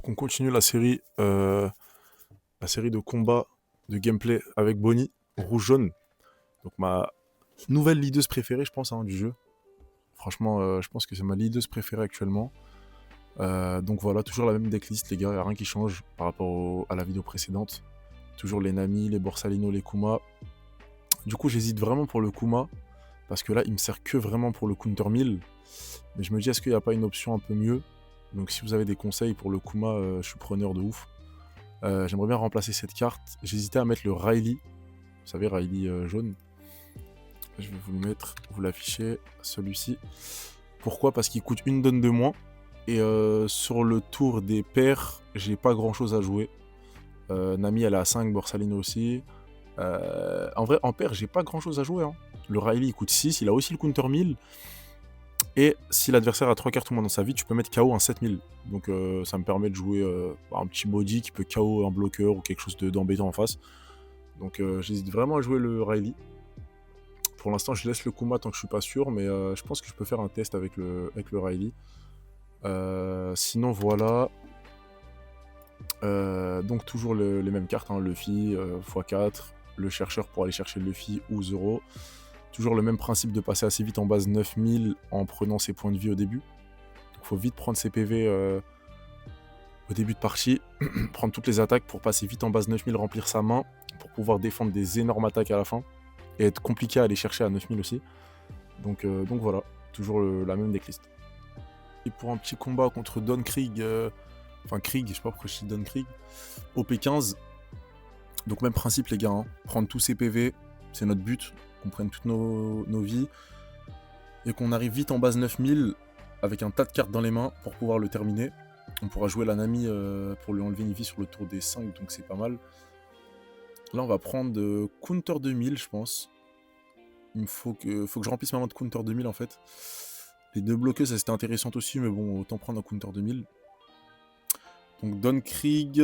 Donc on continue la série de combats, de gameplay avec Bonnie, rouge-jaune. Donc ma nouvelle leaduse préférée, je pense, hein, du jeu. Franchement, je pense que c'est ma leaduse préférée actuellement. Donc voilà, toujours la même decklist, les gars, il n'y a rien qui change par rapport à la vidéo précédente. Toujours les Nami, les Borsalino, les Kuma. Du coup, j'hésite vraiment pour le Kuma, parce que là, il me sert que vraiment pour le counter 1000. Mais je me dis, est-ce qu'il n'y a pas une option un peu mieux? Donc si vous avez des conseils pour le Kuma, je suis preneur de ouf. J'aimerais bien remplacer cette carte. J'hésitais à mettre le Riley. Vous savez, Riley jaune. Je vais vous le mettre, vous l'affichez, celui-ci. Pourquoi? Parce qu'il coûte une donne de moins. Et sur le tour des paires, j'ai pas grand chose à jouer. Nami, elle est à 5, Borsalino aussi. En vrai, en paire, j'ai pas grand chose à jouer, hein. Le Riley, il coûte 6, il a aussi le counter 1000. Et si l'adversaire a 3 cartes ou moins dans sa vie, tu peux mettre KO un 7000. Donc ça me permet de jouer un petit body qui peut KO un bloqueur ou quelque chose d'embêtant en face. Donc j'hésite vraiment à jouer le Riley. Pour l'instant, je laisse le Kuma tant que je suis pas sûr, mais je pense que je peux faire un test avec le Riley. Sinon, voilà. Donc toujours les mêmes cartes, hein, Luffy x4, le chercheur pour aller chercher Luffy ou Zoro. Toujours le même principe de passer assez vite en base 9000 en prenant ses points de vie au début. Donc faut vite prendre ses PV au début de partie, prendre toutes les attaques pour passer vite en base 9000, remplir sa main, pour pouvoir défendre des énormes attaques à la fin, et être compliqué à aller chercher à 9000 aussi. Donc voilà, toujours la même decklist. Et pour un petit combat contre Don Krieg, enfin Krieg, je sais pas pourquoi je dis Don Krieg, OP15, donc même principe les gars, hein, prendre tous ses PV, c'est notre but, qu'on prenne toutes nos vies, et qu'on arrive vite en base 9000 avec un tas de cartes dans les mains pour pouvoir le terminer. On pourra jouer la Nami pour lui enlever une vie sur le tour des 5, donc c'est pas mal. Là, on va prendre counter 2000, je pense. Il faut que je remplisse ma main de counter 2000 en fait. Les deux bloqueuses, ça c'était intéressant aussi, mais bon, autant prendre un counter 2000. Donc Don Krieg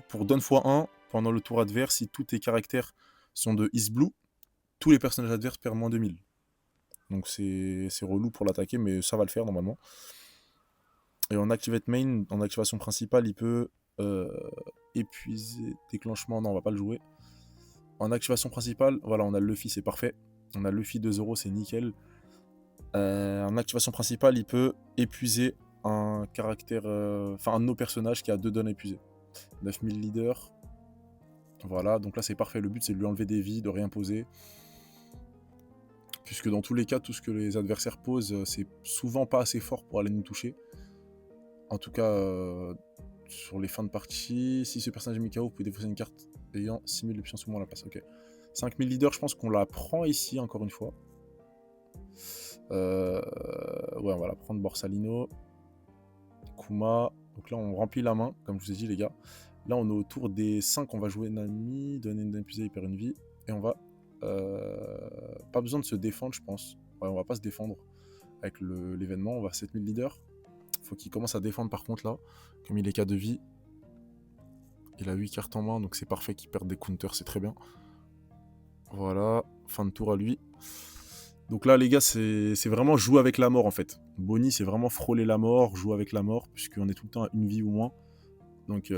pour Don x1, pendant le tour adverse, si tous tes caractères sont de Is Blue, tous les personnages adverses perdent moins 2000. Donc c'est relou pour l'attaquer, mais ça va le faire normalement. Et en Activate Main, en activation principale, il peut épuiser déclenchement. Non, on va pas le jouer. En activation principale, voilà, on a le Luffy, c'est parfait. On a le Luffy 2-0, c'est nickel. En activation principale, il peut épuiser un caractère, un de nos personnages qui a 2 donnes épuisées. 9000 leaders. Voilà, donc là c'est parfait. Le but c'est de lui enlever des vies, de rien poser. Puisque dans tous les cas, tout ce que les adversaires posent, c'est souvent pas assez fort pour aller nous toucher. En tout cas, sur les fins de partie, si ce personnage est mis KO, vous pouvez défausser une carte ayant 6000 de puissance ou moins à la place. Ok. 5000 leaders, je pense qu'on la prend ici, encore une fois. Ouais, on va la prendre Borsalino. Kuma. Donc là, on remplit la main, comme je vous ai dit, les gars. Là, on est autour des 5. On va jouer Nami, donner une épuisée, il perd une vie. Et on va... pas besoin de se défendre, je pense. Ouais, on va pas se défendre avec l'événement. On va 7000 leaders. Faut qu'il commence à défendre par contre là. Comme il est cas de vie. Il a 8 cartes en main, donc c'est parfait qu'il perde des counters, c'est très bien. Voilà, fin de tour à lui. Donc là les gars, c'est vraiment jouer avec la mort en fait. Bonnie c'est vraiment frôler la mort, jouer avec la mort, puisqu'on est tout le temps à une vie ou moins. Donc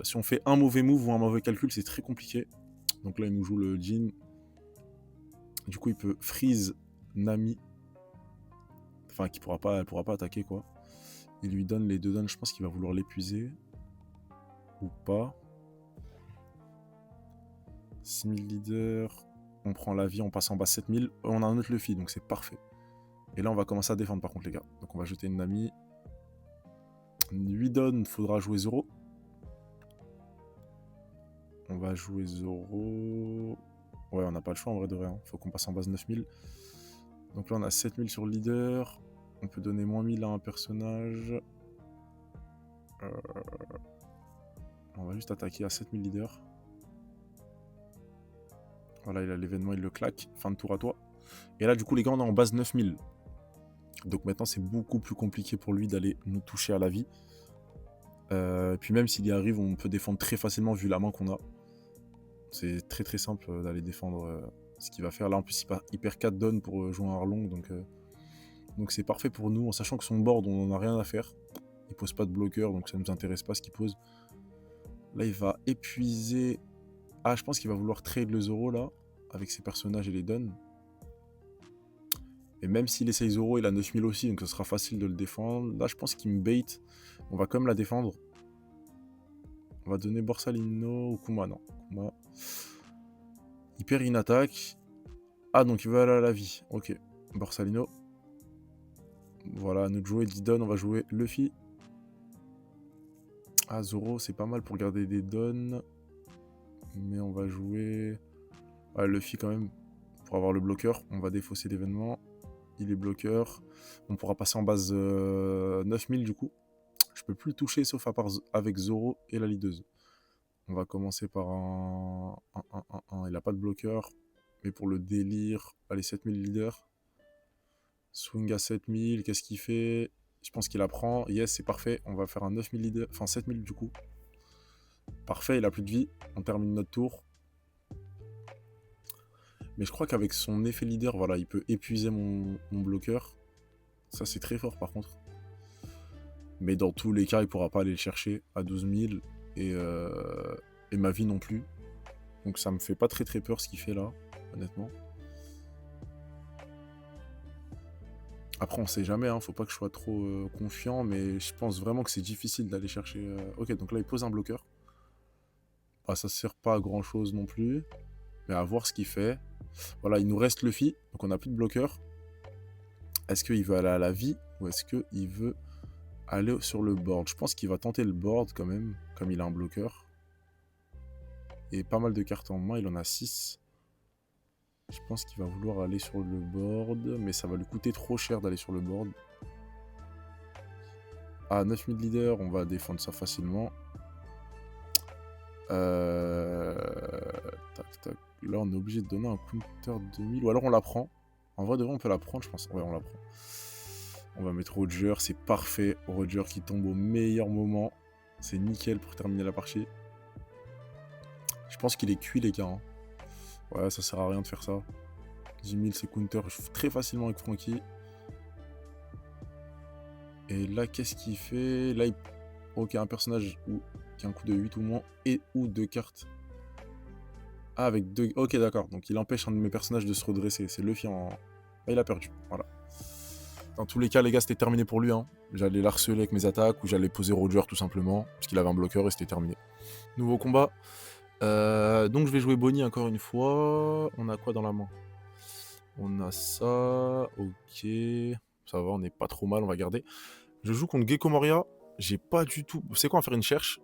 si on fait un mauvais move ou un mauvais calcul, c'est très compliqué. Donc là il nous joue le Jin. Du coup il peut freeze Nami. Enfin elle pourra pas attaquer quoi. Il lui donne les 2 donnes, je pense qu'il va vouloir l'épuiser. Ou pas. 6000 leaders, on prend la vie, on passe en bas 7000, on a un autre Luffy, donc c'est parfait. Et là, on va commencer à défendre par contre, les gars. Donc on va jeter une Nami. 8 donnes, il faudra jouer Zoro. On va jouer Zoro. Ouais, on n'a pas le choix en vrai de rien. Faut qu'on passe en base 9000. Donc là, on a 7000 sur leader. On peut donner moins 1000 à un personnage. On va juste attaquer à 7000 leaders. Voilà, il a l'événement, il le claque. Fin de tour à toi. Et là, du coup, les gars, on est en base 9000. Donc maintenant, c'est beaucoup plus compliqué pour lui d'aller nous toucher à la vie. Puis même s'il y arrive, on peut défendre très facilement vu la main qu'on a. C'est très très simple d'aller défendre ce qu'il va faire. Là, en plus, il perd 4 donnes pour jouer un Arlong. Donc c'est parfait pour nous, en sachant que son board, on n'en a rien à faire. Il pose pas de bloqueur, donc ça nous intéresse pas ce qu'il pose. Là, il va épuiser... Ah, je pense qu'il va vouloir trade le Zoro, là, avec ses personnages et les donne. Et même s'il essaye Zoro, il a 9000 aussi, donc ce sera facile de le défendre. Là, je pense qu'il me bait. On va quand même la défendre. On va donner Borsalino ou Kuma, non. Kuma. Il perd une attaque. Ah, donc il veut aller à la vie. Ok. Borsalino. Voilà, notre jouer Didon, on va jouer Luffy. Ah, Zoro, c'est pas mal pour garder des dons. Mais on va jouer... Ah, Luffy quand même, pour avoir le bloqueur. On va défausser l'événement. Il est bloqueur. On pourra passer en base 9000 du coup. Je peux plus le toucher sauf à part avec Zoro et la leaduse. On va commencer par un. Il a pas de bloqueur. Mais pour le délire. Allez, 7000 leaders. Swing à 7000. Qu'est-ce qu'il fait? Je pense qu'il apprend. Yes, c'est parfait. On va faire un 9000 leaders. Enfin, 7000 du coup. Parfait, il a plus de vie. On termine notre tour. Mais je crois qu'avec son effet leader, voilà, il peut épuiser mon bloqueur. Ça, c'est très fort par contre. Mais dans tous les cas, il pourra pas aller le chercher à 12 000. Et ma vie non plus. Donc ça me fait pas très peur ce qu'il fait là, honnêtement. Après, on sait jamais, hein, faut pas que je sois trop confiant, mais je pense vraiment que c'est difficile d'aller chercher... Ok, donc là, il pose un bloqueur. Ah, ça sert pas à grand chose non plus. Mais à voir ce qu'il fait. Voilà, il nous reste Luffy, donc on n'a plus de bloqueur. Est-ce qu'il veut aller à la vie ou est-ce qu'il veut aller sur le board? Je pense qu'il va tenter le board quand même, comme il a un bloqueur. Et pas mal de cartes en main, il en a 6. Je pense qu'il va vouloir aller sur le board, mais ça va lui coûter trop cher d'aller sur le board. Ah, 9000 leaders, on va défendre ça facilement. Tac, tac. Là, on est obligé de donner un counter 2000. Ou alors on la prend. En vrai, de vrai, on peut la prendre, je pense. Ouais, on la prend. On va mettre Roger, c'est parfait. Roger qui tombe au meilleur moment. C'est nickel pour terminer la partie. Je pense qu'il est cuit, les gars. Hein. Ouais, ça sert à rien de faire ça. 10 000, c'est counter très facilement avec Franky. Et là, qu'est-ce qu'il fait? Là, il... Ok, un personnage qui a un coup de 8 ou moins et ou 2 cartes. Ah, avec 2... Ok, d'accord. Donc, il empêche un de mes personnages de se redresser. C'est Luffy en... Ah, il a perdu. Voilà. Dans tous les cas, les gars, c'était terminé pour lui. Hein. J'allais l'harceler avec mes attaques ou j'allais poser Roger tout simplement. Parce qu'il avait un bloqueur et c'était terminé. Nouveau combat. Donc, je vais jouer Bonnie encore une fois. On a quoi dans la main? On a ça. Ok. Ça va, on n'est pas trop mal, on va garder. Je joue contre Gecko Moria. J'ai pas du tout... C'est quoi, on va faire une cherche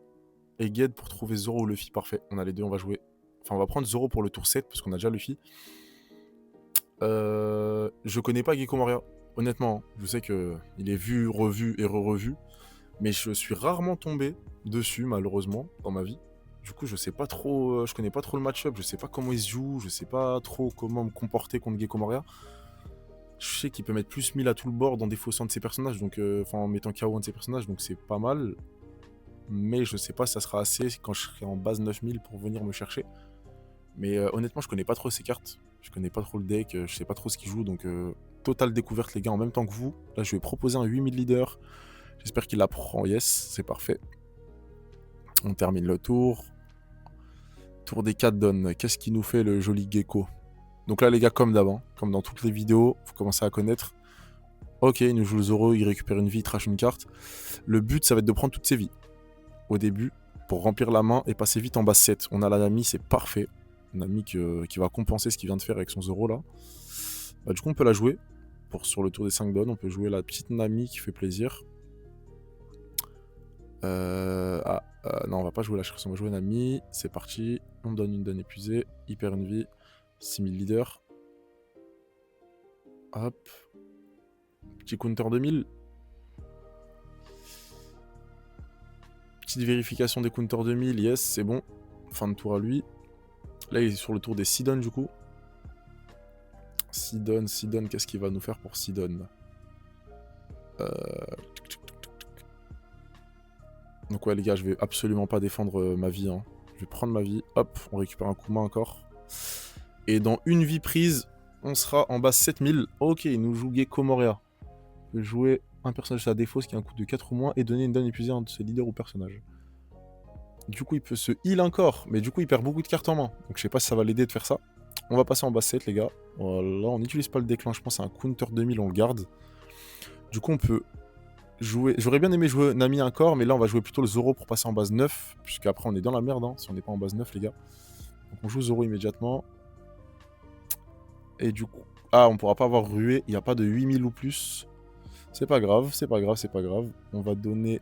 et Ged pour trouver Zoro ou Luffy. Parfait. On a les deux, on va jouer. Enfin, on va prendre Zoro pour le tour 7 parce qu'on a déjà Luffy. Je connais pas Gecko Moria. Honnêtement, je sais qu'il est vu, revu et re-revu. Mais je suis rarement tombé dessus, malheureusement, dans ma vie. Du coup, je sais pas trop... je connais pas trop le match-up. Je sais pas comment il se joue. Je sais pas trop comment me comporter contre Gecko Moria. Je sais qu'il peut mettre plus 1000 à tout le board en défaussant de ses personnages. Donc, enfin, en mettant KO un de ses personnages. Donc, c'est pas mal. Mais je sais pas si ça sera assez quand je serai en base 9000 pour venir me chercher. Mais honnêtement, je connais pas trop ses cartes. Je connais pas trop le deck. Je sais pas trop ce qu'il joue. Donc, totale découverte, les gars, en même temps que vous. Là, je vais proposer un 8000 leader. J'espère qu'il apprend. Yes, c'est parfait. On termine le tour. Tour des 4 donnes. Qu'est-ce qui nous fait le joli gecko? Donc là, les gars, comme d'avant, comme dans toutes les vidéos, vous commencez à connaître. Ok, il nous joue le Zoro, il récupère une vie, il trash une carte. Le but, ça va être de prendre toutes ses vies. Au début, pour remplir la main et passer vite en base 7. On a la Nami, c'est parfait. Nami qui va compenser ce qu'il vient de faire avec son Zoro là. Bah, du coup, on peut la jouer. Sur le tour des 5 donnes, on peut jouer la petite Nami qui fait plaisir. Non, on va pas jouer la cherche, on va jouer Nami. C'est parti. On donne une donne épuisée. Il perd une vie. 6000 leaders. Hop. Petit counter 2000. Petite vérification des counters 2000. Yes, c'est bon. Fin de tour à lui. Là, il est sur le tour des Sidon du coup. Sidon, qu'est-ce qu'il va nous faire pour Sidon? Donc ouais les gars, je vais absolument pas défendre ma vie. Hein. Je vais prendre ma vie. Hop, on récupère un Kuma encore. Et dans une vie prise, on sera en base 7000. Ok, il nous joue Gecko Moria. On peut jouer un personnage à défausse qui a un coût de 4 ou moins et donner une donne épuisée à un de ses leaders ou personnages. Du coup, il peut se heal encore, mais du coup, il perd beaucoup de cartes en main. Donc, je sais pas si ça va l'aider de faire ça. On va passer en base 7, les gars. Voilà, on n'utilise pas le déclenchement, c'est un counter 2000, on le garde. Du coup, on peut jouer... J'aurais bien aimé jouer Nami encore, mais là, on va jouer plutôt le Zoro pour passer en base 9, puisqu'après, on est dans la merde, hein, si on n'est pas en base 9, les gars. Donc, on joue Zoro immédiatement. Et du coup... Ah, on pourra pas avoir rué, il n'y a pas de 8000 ou plus. C'est pas grave, c'est pas grave, c'est pas grave. On va donner...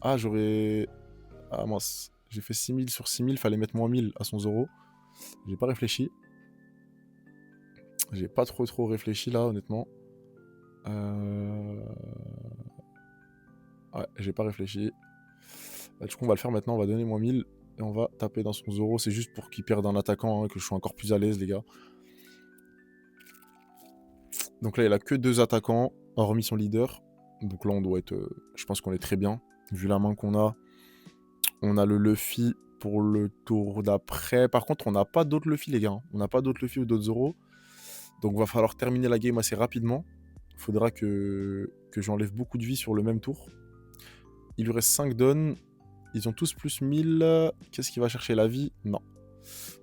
Ah, j'aurais... Ah mince, j'ai fait 6000 sur 6000, fallait mettre moins 1000 à son Zoro. J'ai pas réfléchi. J'ai pas trop réfléchi là, honnêtement. Ouais, j'ai pas réfléchi. Bah, du coup, on va le faire maintenant, on va donner moins 1000. Et on va taper dans son Zoro. C'est juste pour qu'il perde un attaquant, hein, que je sois encore plus à l'aise, les gars. Donc là, il a que 2 attaquants, hormis son leader. Donc là, on doit être... je pense qu'on est très bien. Vu la main qu'on a. On a le Luffy pour le tour d'après. Par contre, on n'a pas d'autres Luffy, les gars. On n'a pas d'autres Luffy ou d'autres Zoro. Donc, il va falloir terminer la game assez rapidement. Il faudra que j'enlève beaucoup de vie sur le même tour. Il lui reste 5 dons. Ils ont tous plus 1000. Qu'est-ce qu'il va chercher? La vie? Non.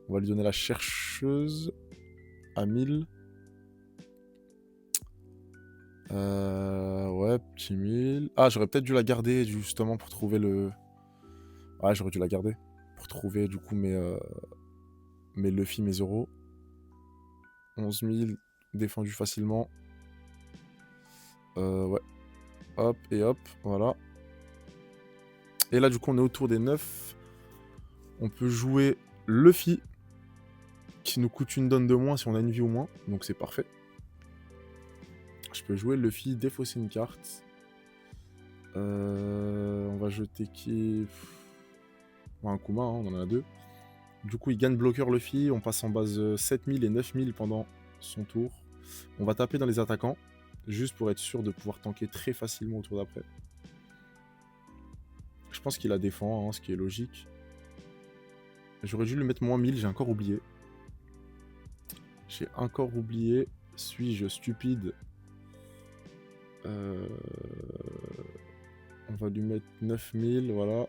On va lui donner la chercheuse à 1000. Ouais, petit 1000. Ah, j'aurais peut-être dû la garder justement pour trouver le... Ouais, j'aurais dû la garder. Pour trouver du coup mes Luffy, mes Zoro. 11 000 défendu facilement. Ouais. Hop et hop, voilà. Et là, du coup, on est autour des 9. On peut jouer Luffy, qui nous coûte une donne de moins si on a une vie ou moins. Donc c'est parfait. Je peux jouer Luffy, défausser une carte. On va jeter qui... un Kuma, hein, on en a 2. Du coup, il gagne bloqueur Luffy. On passe en base 7000 et 9000 pendant son tour. On va taper dans les attaquants, juste pour être sûr de pouvoir tanker très facilement au tour d'après. Je pense qu'il la défend, hein, ce qui est logique. J'aurais dû le mettre moins 1000, j'ai encore oublié. J'ai encore oublié. Suis-je stupide? On va lui mettre 9000, voilà.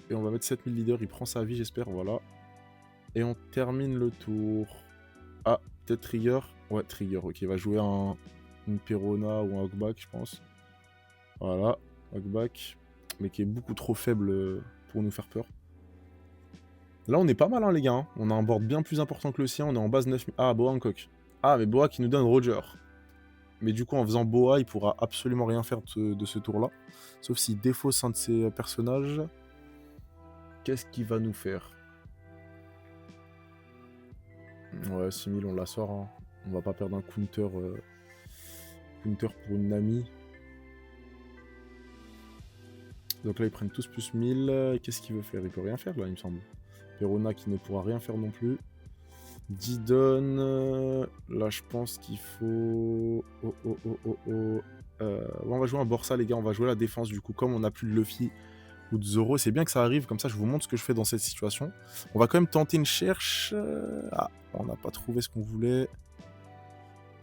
Et on va mettre 7000 leader, il prend sa vie, j'espère, voilà. Et on termine le tour. Ah, peut-être Trigger. Ouais, Trigger, ok. Il va jouer une Perona ou un Hawkback, je pense. Voilà, Hawkback. Mais qui est beaucoup trop faible pour nous faire peur. Là, on est pas mal, hein, les gars. Hein. On a un board bien plus important que le sien. On est en base 9000. Ah, Boa Hancock. Ah, mais Boa qui nous donne Roger. Mais du coup, en faisant Boa, il pourra absolument rien faire de ce tour-là. Sauf s'il défausse un de ses personnages. Qu'est-ce qu'il va nous faire? Ouais, 6000, on la sort. Hein. On va pas perdre un counter, counter pour une Nami. Donc là, ils prennent tous plus 1000. Qu'est-ce qu'il veut faire? Il peut rien faire, là, il me semble. Perona qui ne pourra rien faire non plus. 10 donnes. Là, je pense qu'il faut... on va jouer un Borsa, les gars. On va jouer la défense, du coup. Comme on n'a plus de Luffy ou de Zoro, c'est bien que ça arrive. Comme ça, je vous montre ce que je fais dans cette situation. On va quand même tenter une cherche. Ah, on n'a pas trouvé ce qu'on voulait.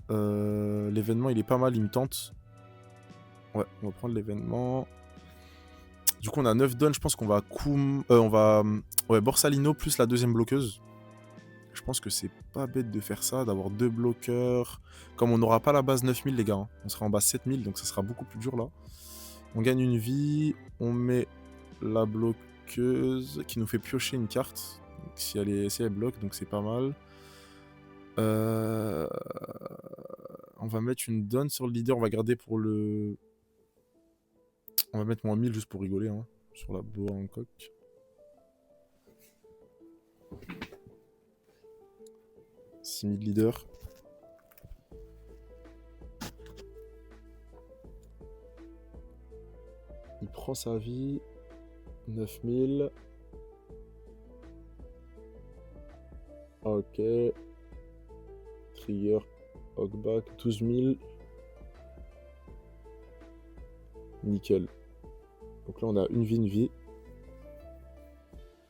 L'événement, il est pas mal. Il me tente. Ouais, on va prendre l'événement. Du coup, on a 9 donnes. Je pense qu'on va... Ouais, Borsalino plus la deuxième bloqueuse. Je pense que c'est pas bête de faire ça, d'avoir 2 bloqueurs. Comme on n'aura pas la base 9000, les gars. Hein. On sera en base 7000, donc ça sera beaucoup plus dur, là. On gagne une vie. On met la bloqueuse qui nous fait piocher une carte. Donc, si elle bloque, donc c'est pas mal. On va mettre une donne sur le leader. On va garder pour le... On va mettre moins 1000 juste pour rigoler, hein, sur la Boa Hancock. « 6000 leaders. » Il prend sa vie. 9000. Ok. Trigger. Hawkback. 12000. Nickel. Donc là, on a une vie.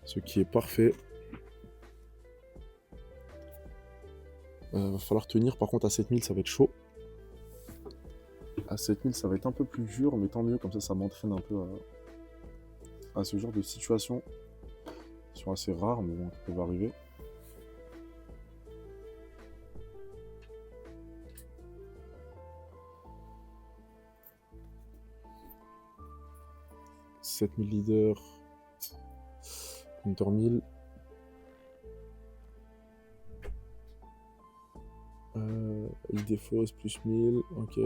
Ce qui est parfait. Va falloir tenir. Par contre, à 7000, ça va être chaud. À 7000, ça va être un peu plus dur, mais tant mieux, comme ça m'entraîne un peu à ce genre de situations. Qui sont assez rares, mais bon, qui peuvent arriver. « 7000 leaders. Counter 1000. Idée fausse, plus 1000. Ok.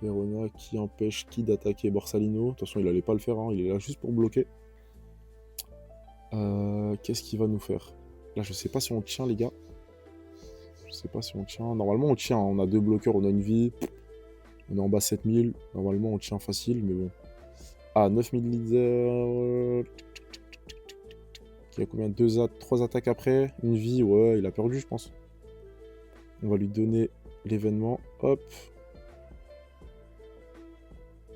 Perona qui empêche qui d'attaquer Borsalino. De toute façon, il allait pas le faire, hein. Il est là juste pour bloquer. Qu'est-ce qu'il va nous faire? Là, je sais pas si on tient, les gars. Je sais pas si on tient. Normalement, on tient. On a 2 bloqueurs, on a une vie. On est en bas 7000. Normalement, on tient facile, mais bon. Ah, 9000 leaders. Il y a combien? 3 attaques après. Une vie. Ouais, il a perdu, je pense. On va lui donner l'événement. Hop.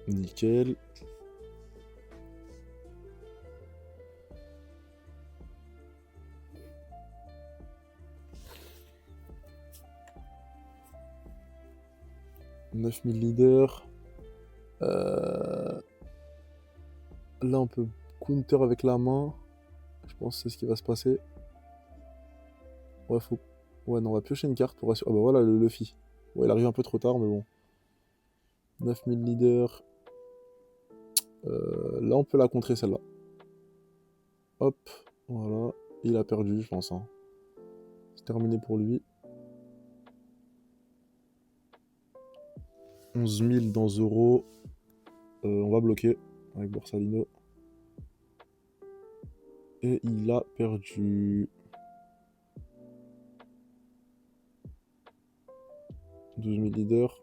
Nickel. « 9000 leaders. Là, on peut counter avec la main. Je pense que c'est ce qui va se passer. Ouais, faut... Ouais, non, on va piocher une carte pour assurer... Ah bah voilà, le Luffy. Ouais, il arrive un peu trop tard, mais bon. 9000 leaders. Là, on peut la contrer, celle-là. Hop, voilà. Il a perdu, je pense. Hein. C'est terminé pour lui. 11 000 dans Zoro. On va bloquer avec Borsalino. Et il a perdu. 12 000 leaders.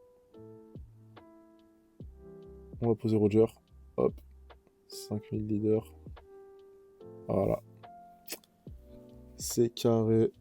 On va poser Roger. Hop. 5000 leaders. Voilà. C'est carré.